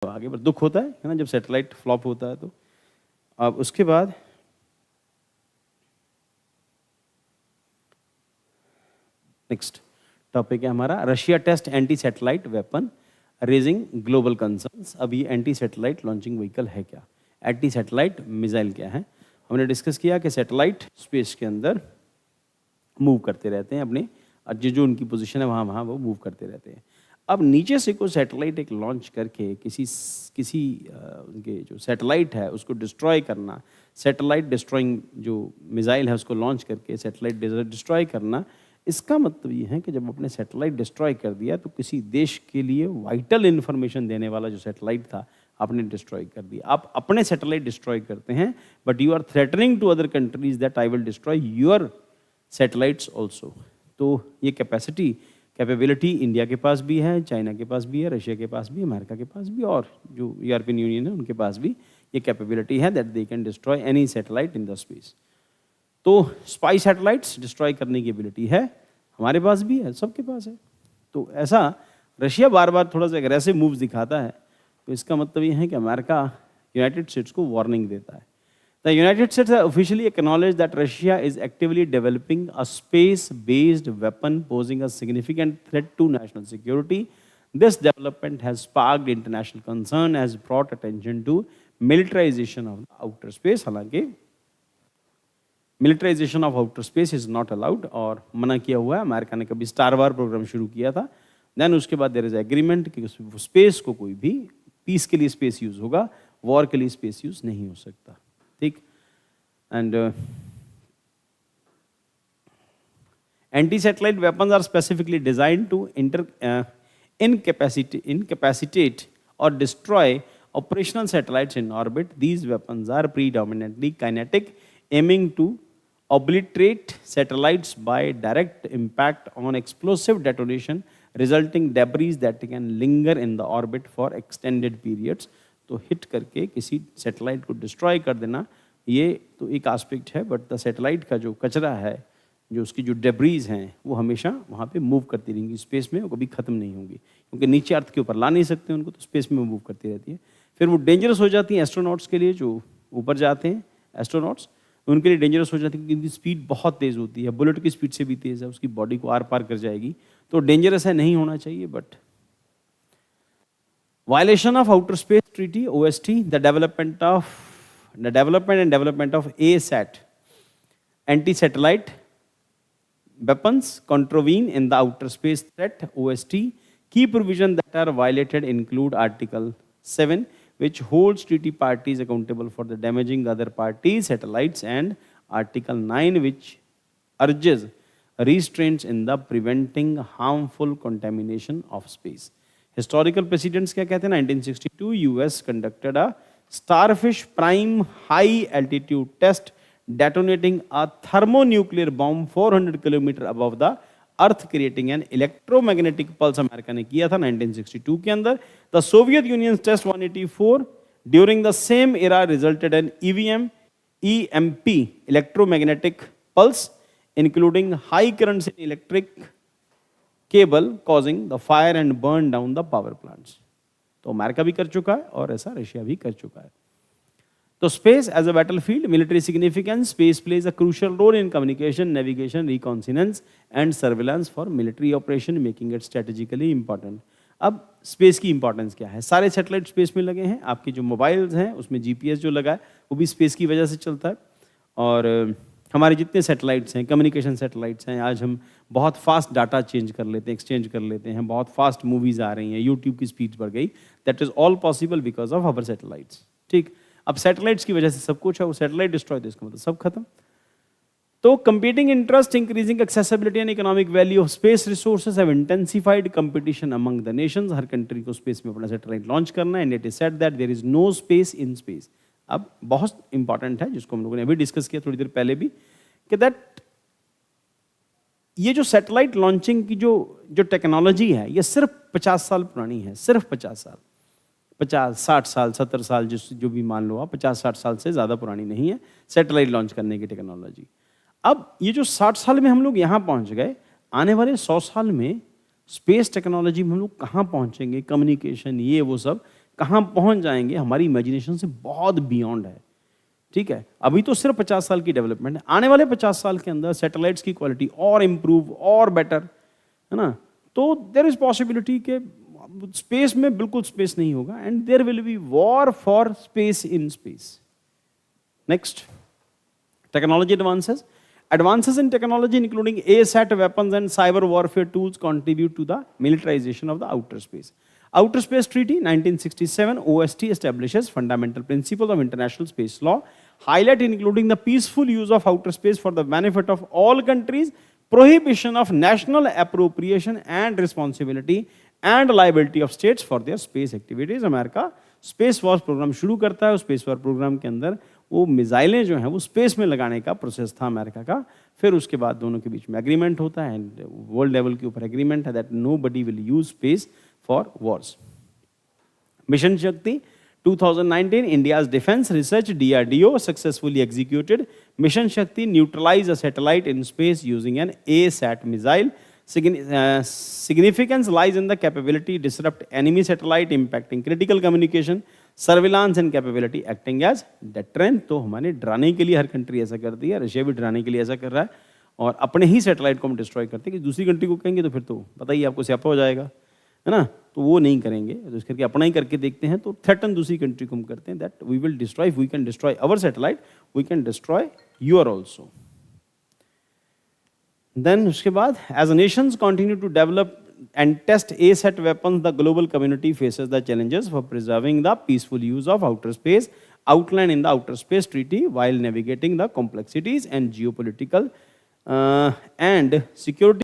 आगे पर दुख होता है ना, जब सैटेलाइट फ्लॉप होता है तो। अब उसके बाद नेक्स्ट टॉपिक है हमारा Russia test anti satellite weapon raising global concerns. अब ये एंटी सैटेलाइट लॉन्चिंग व्हीकल है क्या, एंटी सैटेलाइट मिसाइल क्या है। हमने डिस्कस किया कि सैटेलाइट स्पेस के अंदर मूव करते रहते हैं अपने, जो उनकी पोजीशन है वहाँ वहाँ वो मूव करते रहते हैं। अब नीचे से कोई सैटेलाइट एक लॉन्च करके किसी उनके जो सैटेलाइट है उसको डिस्ट्रॉय करना, सैटेलाइट डिस्ट्रॉइंग जो मिसाइल है उसको लॉन्च करके सैटेलाइट डिस्ट्रॉय करना, इसका मतलब ये है कि जब अपने सैटेलाइट डिस्ट्रॉय कर दिया तो किसी देश के लिए वाइटल इन्फॉर्मेशन देने वाला जो सैटेलाइट था आपने डिस्ट्रॉय कर दिया। आप अपने सैटेलाइट डिस्ट्रॉय करते हैं but you are threatening to other countries that I will destroy your satellites also. तो ये कैपेबिलिटी इंडिया के पास भी है, चाइना के पास भी है, रशिया के पास भी, अमेरिका के पास भी, और जो यूरोपियन यूनियन है उनके पास भी ये कैपेबिलिटी है that they can destroy any satellite in the space. तो स्पाई सैटेलाइट्स डिस्ट्रॉय करने की एबिलिटी है, हमारे पास भी है, सबके पास है। तो ऐसा रशिया बार बार थोड़ा सा एग्रेसिव मूव्स दिखाता है, तो इसका मतलब ये है कि अमेरिका यूनाइटेड स्टेट्स को वार्निंग देता है। The United States has officially acknowledged that Russia is actively developing a space-based weapon posing a significant threat to national security. This development has sparked international concern, has brought attention to militarization of the outer space. हालांकि militarization of outer space is not allowed और मना किया हुआ है। America ने कभी star वार programme शुरू किया था, देन उसके बाद देयर इज एग्रीमेंट कि स्पेस को कोई भी पीस के लिए स्पेस यूज होगा, वॉर के लिए स्पेस यूज नहीं हो सकता। ठीक, and anti-satellite weapons are specifically designed to incapacitate or destroy operational satellites in orbit. These weapons are predominantly kinetic, aiming to obliterate satellites by direct impact on explosive detonation, resulting debris that can linger in the orbit for extended periods. तो hit करके किसी satellite को destroy कर देना, ये तो एक aspect है, बट द सैटेलाइट का जो कचरा है, जो उसकी जो डेब्रीज हैं, वो हमेशा वहाँ पे मूव करती रहेंगी स्पेस में, वो कभी खत्म नहीं होंगी, क्योंकि नीचे अर्थ के ऊपर ला नहीं सकते उनको, तो स्पेस में मूव करती रहती है। फिर वो डेंजरस हो जाती हैं एस्ट्रोनॉट्स के लिए, जो ऊपर जाते हैं एस्ट्रोनॉट्स, उनके लिए डेंजरस हो जाती है क्योंकि उनकी स्पीड बहुत तेज़ होती है, बुलेट की स्पीड से भी तेज़ है, उसकी बॉडी को आर पार कर जाएगी, तो डेंजरस है, नहीं होना चाहिए। But violation of outer space treaty OST, the development and development of ASAT anti-satellite weapons contravene in the outer space threat OST. Key provisions that are violated include Article 7, which holds treaty parties accountable for the damaging other parties' satellites, and Article 9, which urges restraints in the preventing harmful contamination of space. Historical presidents क्या कहते हैं? 1962 US conducted a starfish prime high altitude test detonating a thermonuclear bomb 400 kilometre above the earth, creating an electromagnetic pulse. America ने किया था 1962 के अंदर। The Soviet Union test 184 during the same era resulted an EMP electromagnetic pulse including high currents in electric cable causing the fire and burn down the power plants. तो America भी कर चुका है और ऐसा रशिया भी कर चुका है। तो space as a battlefield, military significance, space plays a crucial role in communication, navigation, reconnaissance and surveillance for military operation, making it strategically important. अब स्पेस की इंपॉर्टेंस क्या है? सारे सैटेलाइट स्पेस में लगे हैं, आपके जो मोबाइल्स हैं उसमें GPS जो लगा है वो भी स्पेस की वजह से चलता है, और हमारे जितने सैटेलाइट्स हैं, कम्युनिकेशन सैटेलाइट्स हैं, आज हम बहुत फास्ट डाटा चेंज कर लेते हैं, एक्सचेंज कर लेते हैं, बहुत फास्ट मूवीज़ आ रही हैं, यूट्यूब की स्पीड बढ़ गई, that is all possible because of our satellites. ठीक, अब सैटेलाइट्स की वजह से सब कुछ है, वो सैटेलाइट डिस्ट्रॉय, तो इसका मतलब सब खत्म। तो competing interest, increasing accessibility and economic value of space resources have intensified competition among the nations. हर कंट्री को स्पेस में अपना सैटेलाइट लॉन्च करना है, and it is said that there is no space in space. अब बहुत important है, जिसको हम लोगों ने अभी डिस्कस किया थोड़ी देर पहले भी, कि दैट ये जो सैटेलाइट लॉन्चिंग की जो टेक्नोलॉजी है, ये सिर्फ 50 साल पुरानी है, सिर्फ 50 साल, 50, 60 साल, 70 साल, जो भी मान लो आप, 50-60 साल से ज़्यादा पुरानी नहीं है सैटेलाइट लॉन्च करने की टेक्नोलॉजी। अब ये जो 60 साल में हम लोग यहाँ पहुँच गए, आने वाले 100 साल में स्पेस टेक्नोलॉजी में हम लोग कहाँ पहुँचेंगे, कम्युनिकेशन, ये वो सब कहाँ पहुँच जाएंगे हमारी इमेजिनेशन से बहुत बियॉन्ड है, ठीक है। अभी तो सिर्फ 50 साल की डेवलपमेंट है, आने वाले 50 साल के अंदर सैटेलाइट्स की क्वालिटी और इम्प्रूव और बेटर, है ना। तो देयर इज पॉसिबिलिटी के स्पेस में बिल्कुल स्पेस नहीं होगा, and there will be war for space in space. Next, technology advances. Advances in technology including ASAT weapons and cyber warfare tools contribute to the militarization of the outer space. Outer Space Treaty 1967 OST establishes fundamental principles of international space law, highlight including the peaceful use of outer space for the benefit of all countries, prohibition of national appropriation and responsibility and liability of states for their space activities. America space war programme शुरू करता है, उस space war programme के अंदर वो मिसाइलें जो हैं वो स्पेस में लगाने का प्रोसेस था अमेरिका का। फिर उसके बाद दोनों के बीच में एग्रीमेंट होता है, एंड वर्ल्ड लेवल के ऊपर एग्रीमेंट है that nobody will use space for Wars. Mission शक्ति 2019 India's defense research DRDO successfully executed Mission Shakti neutralize a satellite in space using an ASAT missile. Significance lies in the capability to disrupt enemy satellite impacting critical communication, surveillance and capability acting as deterrent. तो हमारे डराने के लिए हर country ऐसा करती है, Russia भी डराने के लिए ऐसा कर रहा है, और अपने ही सैटेलाइट को हम डिस्ट्रॉय करते हैं कि दूसरी कंट्री को कहेंगे तो फिर तो पता ही आपको स्यापा हो जाएगा, है ना। तो वो नहीं करेंगे, तो इस करके अपना ही करके देखते हैं। तो थ्रेटन दूसरी कंट्री को हम करते हैं that we will destroy, we can destroy our satellite, we can destroy your also. Then उसके बाद as nations continue to develop and test ASAT weapons, the global community faces the challenges for preserving the peaceful use of outer space outlined in the Outer Space Treaty while navigating the complexities and geopolitical and security